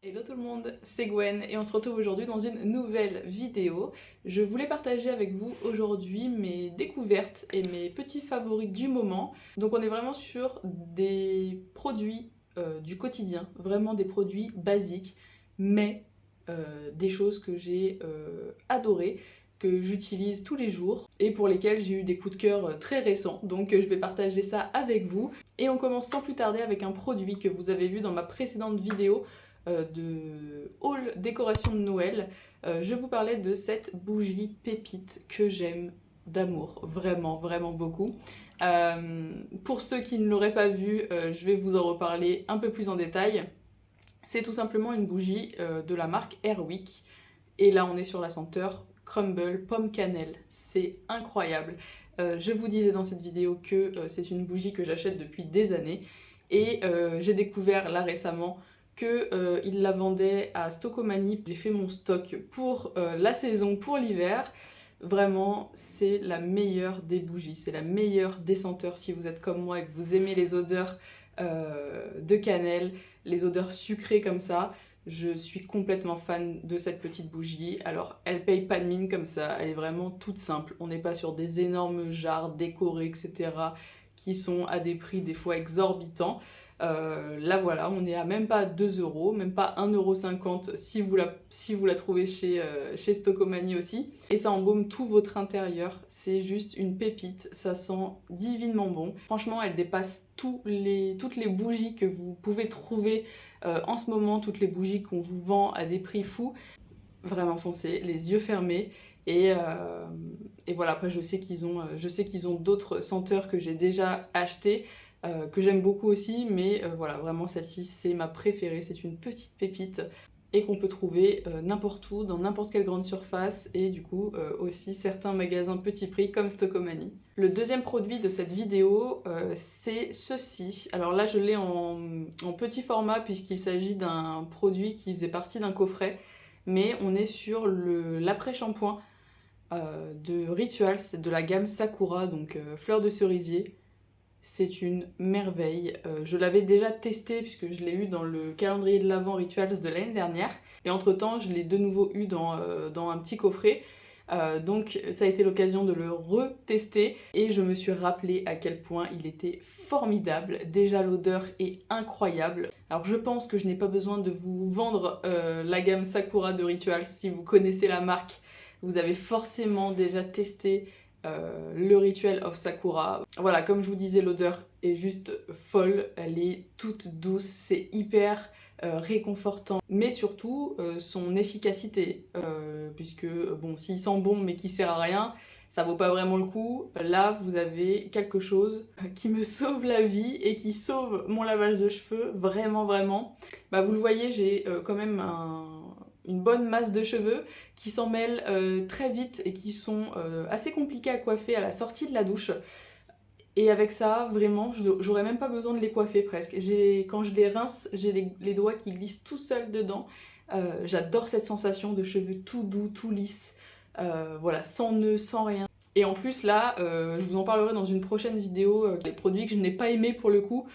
Hello tout le monde, c'est Gwen et on se retrouve aujourd'hui dans une nouvelle vidéo. Je voulais partager avec vous aujourd'hui mes découvertes et mes petits favoris du moment. Donc on est vraiment sur des produits du quotidien, vraiment des produits basiques, mais des choses que j'ai adorées, que j'utilise tous les jours et pour lesquelles j'ai eu des coups de cœur très récents. Donc je vais partager ça avec vous. Et on commence sans plus tarder avec un produit que vous avez vu dans ma précédente vidéo de haul décoration de Noël. Je vous parlais de cette bougie pépite que j'aime d'amour, vraiment, vraiment beaucoup. Pour ceux qui ne l'auraient pas vu, je vais vous en reparler un peu plus en détail. C'est tout simplement une bougie de la marque Airwick. Et là, on est sur la senteur Crumble Pomme Cannelle. C'est incroyable. Je vous disais dans cette vidéo que c'est une bougie que j'achète depuis des années. Et j'ai découvert là récemment qu'il la vendait à Stockomanie. J'ai fait mon stock pour la saison, pour l'hiver. Vraiment, c'est la meilleure des bougies, c'est la meilleure des senteurs si vous êtes comme moi et que vous aimez les odeurs de cannelle, les odeurs sucrées comme ça. Je suis complètement fan de cette petite bougie. Alors, elle paye pas de mine comme ça, elle est vraiment toute simple. On n'est pas sur des énormes jarres décorés, etc., qui sont à des prix des fois exorbitants. Là voilà, on est à même pas 2 euros, même pas 1,50 € si vous la trouvez chez Stockomanie aussi. Et ça embaume tout votre intérieur, c'est juste une pépite, ça sent divinement bon. Franchement, elle dépasse toutes les bougies que vous pouvez trouver en ce moment, toutes les bougies qu'on vous vend à des prix fous. Vraiment foncez, les yeux fermés. Et voilà, après je sais qu'ils ont d'autres senteurs que j'ai déjà achetées, que j'aime beaucoup aussi, mais voilà, vraiment celle-ci c'est ma préférée, c'est une petite pépite et qu'on peut trouver n'importe où, dans n'importe quelle grande surface et du coup aussi certains magasins petit prix comme Stockomanie. Le deuxième produit de cette vidéo c'est ceci. Alors là je l'ai en petit format puisqu'il s'agit d'un produit qui faisait partie d'un coffret, mais on est sur l'après-shampoing de Rituals de la gamme Sakura, donc fleur de cerisier. C'est une merveille. Je l'avais déjà testé puisque je l'ai eu dans le calendrier de l'Avent Rituals de l'année dernière. Et entre temps, je l'ai de nouveau eu dans un petit coffret. Donc ça a été l'occasion de le retester et je me suis rappelé à quel point il était formidable. Déjà l'odeur est incroyable. Alors je pense que je n'ai pas besoin de vous vendre la gamme Sakura de Rituals. Si vous connaissez la marque, vous avez forcément déjà testé le Ritual of Sakura. Voilà, comme je vous disais, l'odeur est juste folle, elle est toute douce, c'est hyper réconfortant, mais surtout son efficacité, puisque bon, s'il sent bon mais qui sert à rien, ça vaut pas vraiment le coup. Là, vous avez quelque chose qui me sauve la vie et qui sauve mon lavage de cheveux, vraiment, vraiment. Bah, vous le voyez, j'ai quand même une bonne masse de cheveux qui s'en mêlent très vite et qui sont assez compliqués à coiffer à la sortie de la douche. Et avec ça, vraiment, j'aurais même pas besoin de les coiffer presque. Quand je les rince, j'ai les doigts qui glissent tout seuls dedans. J'adore cette sensation de cheveux tout doux, tout lisses, voilà, sans nœuds, sans rien. Et en plus là, je vous en parlerai dans une prochaine vidéo, des produits que je n'ai pas aimés pour le coup.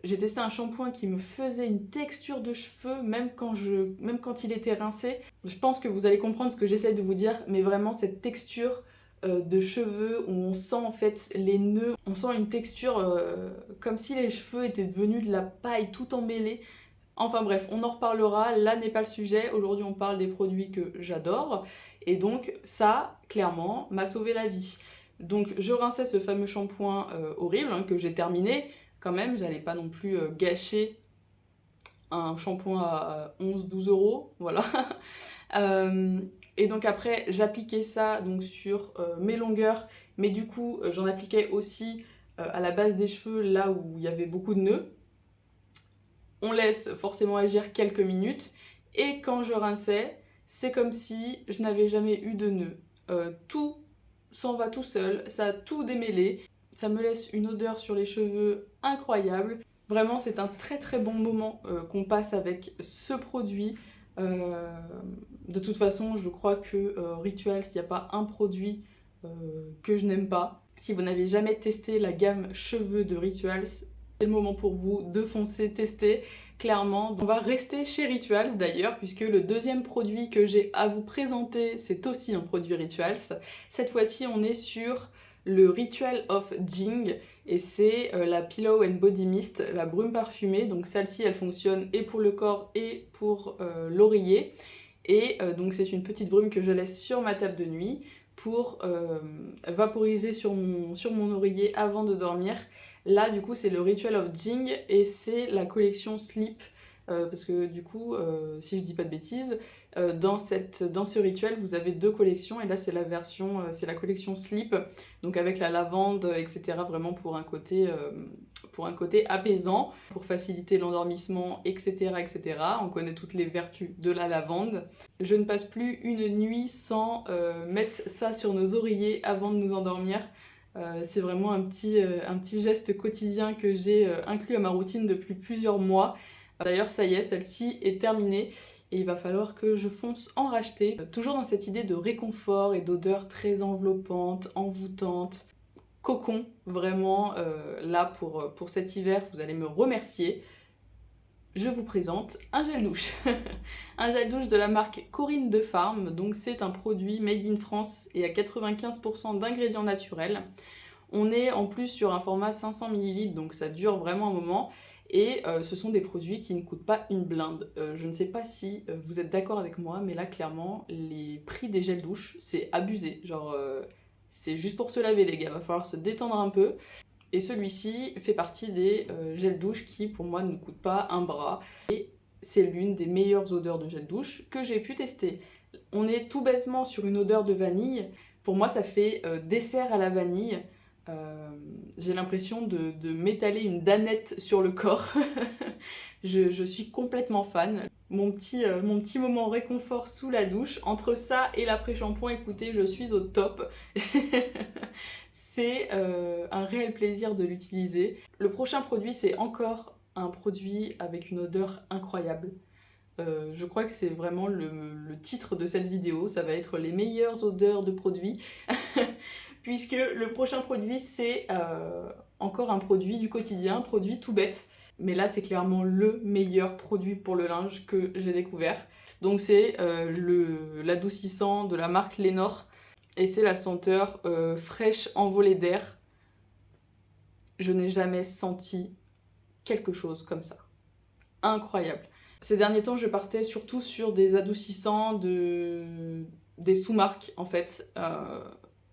J'ai testé un shampoing qui me faisait une texture de cheveux même quand il était rincé. Je pense que vous allez comprendre ce que j'essaye de vous dire, mais vraiment cette texture de cheveux où on sent en fait les nœuds, on sent une texture comme si les cheveux étaient devenus de la paille tout emmêlés. Enfin bref, on en reparlera, là n'est pas le sujet, aujourd'hui on parle des produits que j'adore, et donc ça, clairement, m'a sauvé la vie. Donc je rinçais ce fameux shampoing horrible hein, que j'ai terminé, quand même, j'allais pas non plus gâcher un shampoing à 11-12 €, voilà. Et donc après, j'appliquais ça donc, sur mes longueurs, mais du coup, j'en appliquais aussi à la base des cheveux, là où il y avait beaucoup de nœuds. On laisse forcément agir quelques minutes, et quand je rinçais, c'est comme si je n'avais jamais eu de nœuds. Tout s'en va tout seul, ça a tout démêlé, ça me laisse une odeur sur les cheveux incroyable. Vraiment, c'est un très très bon moment qu'on passe avec ce produit. De toute façon, je crois que Rituals, il n'y a pas un produit que je n'aime pas. Si vous n'avez jamais testé la gamme cheveux de Rituals, C'est le moment pour vous de foncer, tester. Clairement, on va rester chez Rituals d'ailleurs, puisque le deuxième produit que j'ai à vous présenter, c'est aussi un produit Rituals. Cette fois-ci, on est sur le Ritual of Jing, et c'est la Pillow and Body Mist, la brume parfumée. Donc celle-ci, elle fonctionne et pour le corps et pour l'oreiller. Et donc c'est une petite brume que je laisse sur ma table de nuit pour vaporiser sur mon oreiller avant de dormir. Là, du coup, c'est le Ritual of Jing et c'est la collection Sleep. Parce que du coup, si je dis pas de bêtises, dans ce rituel, vous avez deux collections. Et là, c'est la collection Sleep. Donc avec la lavande, etc. Vraiment pour un côté apaisant, pour faciliter l'endormissement, etc., etc. On connaît toutes les vertus de la lavande. Je ne passe plus une nuit sans mettre ça sur nos oreillers avant de nous endormir. C'est vraiment un petit geste quotidien que j'ai inclus à ma routine depuis plusieurs mois. D'ailleurs, ça y est, celle-ci est terminée et il va falloir que je fonce en racheter. Toujours dans cette idée de réconfort et d'odeur très enveloppante, envoûtante, cocon, vraiment. Là, pour cet hiver, vous allez me remercier. Je vous présente un gel douche. Un gel douche de la marque Corinne de Farm. Donc c'est un produit made in France et à 95% d'ingrédients naturels. On est en plus sur un format 500 ml, donc ça dure vraiment un moment. Et ce sont des produits qui ne coûtent pas une blinde. Je ne sais pas si vous êtes d'accord avec moi, mais là clairement, les prix des gels douche, c'est abusé. Genre, c'est juste pour se laver les gars, va falloir se détendre un peu. Et celui-ci fait partie des gels douche qui, pour moi, ne coûtent pas un bras. Et c'est l'une des meilleures odeurs de gel douche que j'ai pu tester. On est tout bêtement sur une odeur de vanille. Pour moi, ça fait dessert à la vanille. J'ai l'impression de m'étaler une danette sur le corps. je suis complètement fan. Mon petit moment réconfort sous la douche, entre ça et l'après-shampoing, écoutez, je suis au top. C'est un réel plaisir de l'utiliser. Le prochain produit, c'est encore un produit avec une odeur incroyable. Je crois que c'est vraiment le titre de cette vidéo, ça va être les meilleures odeurs de produits. Puisque le prochain produit, c'est encore un produit du quotidien, un produit tout bête. Mais là, c'est clairement le meilleur produit pour le linge que j'ai découvert. Donc c'est l'adoucissant de la marque Lénore. Et c'est la senteur fraîche envolée d'air. Je n'ai jamais senti quelque chose comme ça. Incroyable. Ces derniers temps, je partais surtout sur des adoucissants des sous-marques, en fait.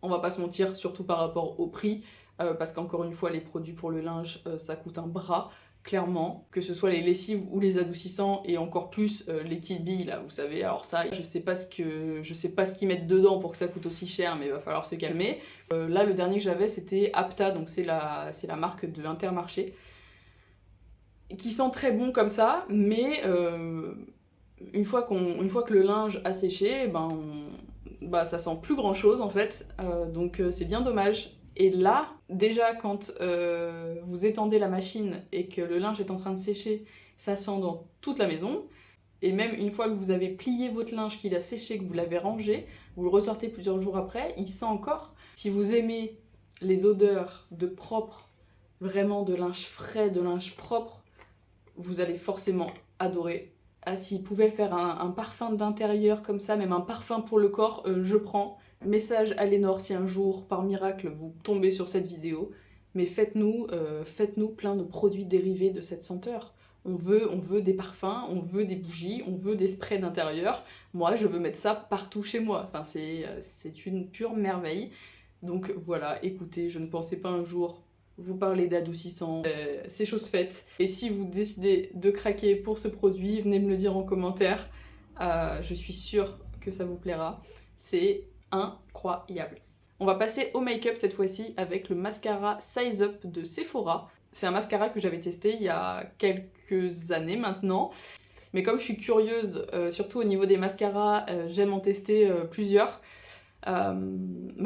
On va pas se mentir, surtout par rapport au prix, parce qu'encore une fois, les produits pour le linge, ça coûte un bras, clairement. Que ce soit les lessives ou les adoucissants, et encore plus les petites billes, là, vous savez. Alors ça, je sais pas ce qu'ils mettent dedans pour que ça coûte aussi cher, mais il va falloir se calmer. Là, le dernier que j'avais, c'était Apta, donc c'est la marque de Intermarché, qui sent très bon comme ça, mais une fois que le linge a séché, ça sent plus grand chose en fait, donc c'est bien dommage. Et là, déjà quand vous étendez la machine et que le linge est en train de sécher, ça sent dans toute la maison. Et même une fois que vous avez plié votre linge, qu'il a séché, que vous l'avez rangé, vous le ressortez plusieurs jours après, il sent encore. Si vous aimez les odeurs de propre, vraiment de linge frais, de linge propre, vous allez forcément adorer. Ah, s'il pouvait faire un parfum d'intérieur comme ça, même un parfum pour le corps, je prends. Message à Lénore si un jour, par miracle, vous tombez sur cette vidéo. Mais faites-nous plein de produits dérivés de cette senteur. On veut des parfums, on veut des bougies, on veut des sprays d'intérieur. Moi, je veux mettre ça partout chez moi. Enfin, c'est une pure merveille. Donc voilà, écoutez, je ne pensais pas un jour vous parler d'adoucissant, c'est chose faite. Et si vous décidez de craquer pour ce produit, venez me le dire en commentaire. Je suis sûre que ça vous plaira. C'est incroyable. On va passer au make-up cette fois-ci avec le mascara Size Up de Sephora. C'est un mascara que j'avais testé il y a quelques années maintenant. Mais comme je suis curieuse, surtout au niveau des mascaras, j'aime en tester plusieurs.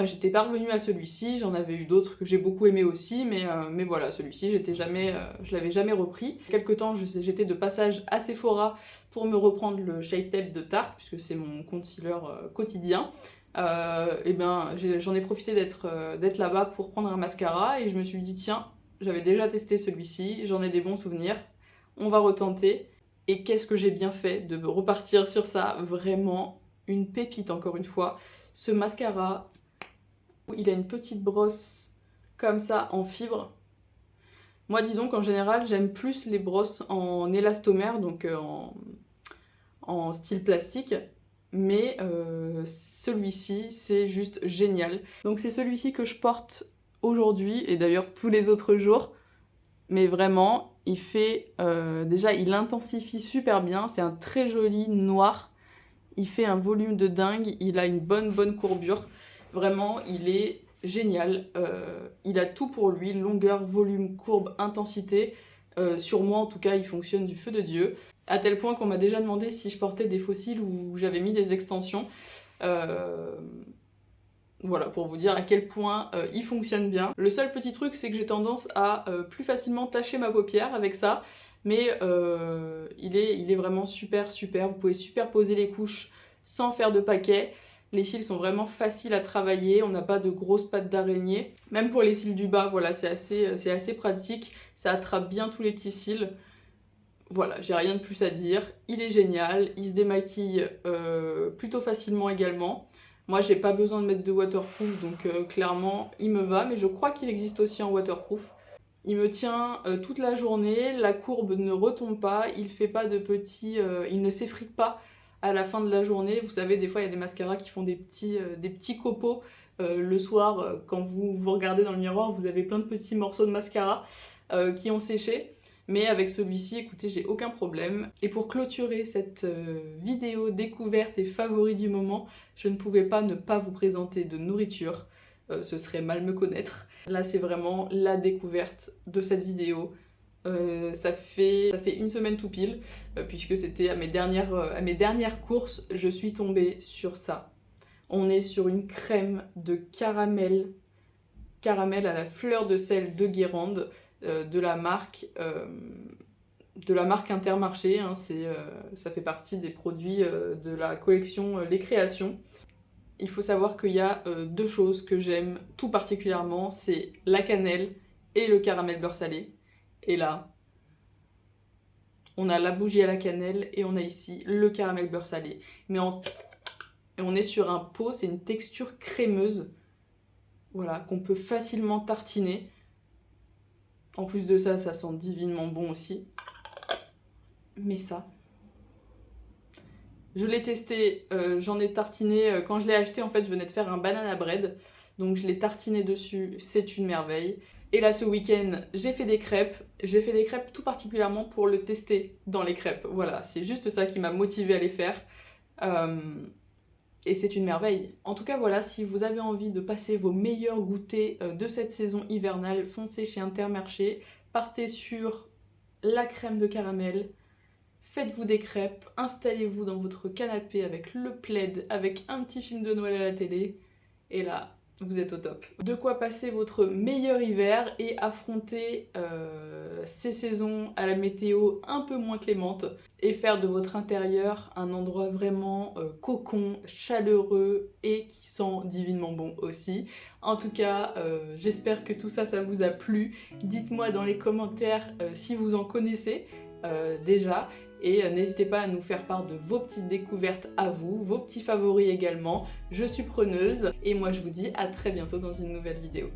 J'étais pas revenue à celui-ci, j'en avais eu d'autres que j'ai beaucoup aimé aussi, mais voilà, celui-ci, je l'avais jamais repris. Quelque temps, j'étais de passage à Sephora pour me reprendre le Shape Tape de Tarte, puisque c'est mon concealer quotidien. J'en ai profité d'être là-bas pour prendre un mascara, et je me suis dit, tiens, j'avais déjà testé celui-ci, j'en ai des bons souvenirs, on va retenter. Et qu'est-ce que j'ai bien fait de repartir sur ça, vraiment une pépite encore une fois. Ce mascara, il a une petite brosse comme ça en fibre. Moi disons qu'en général j'aime plus les brosses en élastomère, donc en style plastique. Mais celui-ci c'est juste génial. Donc c'est celui-ci que je porte aujourd'hui et d'ailleurs tous les autres jours. Mais vraiment, il fait... déjà, il intensifie super bien. C'est un très joli noir. Il fait un volume de dingue. Il a une bonne courbure. Vraiment, il est génial. Il a tout pour lui. Longueur, volume, courbe, intensité. Sur moi, en tout cas, il fonctionne du feu de Dieu. À tel point qu'on m'a déjà demandé si je portais des fossiles ou j'avais mis des extensions. Voilà, pour vous dire à quel point il fonctionne bien. Le seul petit truc, c'est que j'ai tendance à plus facilement tacher ma paupière avec ça, mais il est vraiment super. Vous pouvez superposer les couches sans faire de paquet. Les cils sont vraiment faciles à travailler, on n'a pas de grosses pattes d'araignée. Même pour les cils du bas, voilà, c'est assez pratique. Ça attrape bien tous les petits cils. Voilà, j'ai rien de plus à dire. Il est génial, il se démaquille plutôt facilement également. Moi, j'ai pas besoin de mettre de waterproof, donc clairement, il me va. Mais je crois qu'il existe aussi en waterproof. Il me tient toute la journée, la courbe ne retombe pas, il fait pas de petits... il ne s'effrite pas à la fin de la journée. Vous savez, des fois, il y a des mascaras qui font des petits copeaux. Le soir, quand vous regardez dans le miroir, vous avez plein de petits morceaux de mascara qui ont séché. Mais avec celui-ci, écoutez, j'ai aucun problème. Et pour clôturer cette vidéo découverte et favori du moment, je ne pouvais pas ne pas vous présenter de nourriture. Ce serait mal me connaître. Là, c'est vraiment la découverte de cette vidéo. Ça fait une semaine tout pile, puisque c'était à mes dernières courses, je suis tombée sur ça. On est sur une crème de caramel à la fleur de sel de Guérande. De la marque Intermarché, hein, ça fait partie des produits de la collection Les Créations. Il faut savoir qu'il y a deux choses que j'aime tout particulièrement, c'est la cannelle et le caramel beurre salé. Et là, on a la bougie à la cannelle et on a ici le caramel beurre salé. Mais on est sur un pot, c'est une texture crémeuse, voilà, qu'on peut facilement tartiner. En plus de ça, ça sent divinement bon aussi. Mais ça... Je l'ai testé, j'en ai tartiné... quand je l'ai acheté, en fait, je venais de faire un banana bread. Donc je l'ai tartiné dessus, c'est une merveille. Et là, ce week-end, j'ai fait des crêpes. J'ai fait des crêpes tout particulièrement pour le tester dans les crêpes. Voilà, c'est juste ça qui m'a motivée à les faire. Et c'est une merveille. En tout cas, voilà, si vous avez envie de passer vos meilleurs goûters de cette saison hivernale, foncez chez Intermarché, partez sur la crème de caramel, faites-vous des crêpes, installez-vous dans votre canapé avec le plaid, avec un petit film de Noël à la télé, et là, vous êtes au top. De quoi passer votre meilleur hiver et affronter ces saisons à la météo un peu moins clémente et faire de votre intérieur un endroit vraiment cocon, chaleureux et qui sent divinement bon aussi. En tout cas, j'espère que tout ça vous a plu. Dites-moi dans les commentaires si vous en connaissez déjà. Et n'hésitez pas à nous faire part de vos petites découvertes à vous, vos petits favoris également. Je suis preneuse et moi je vous dis à très bientôt dans une nouvelle vidéo.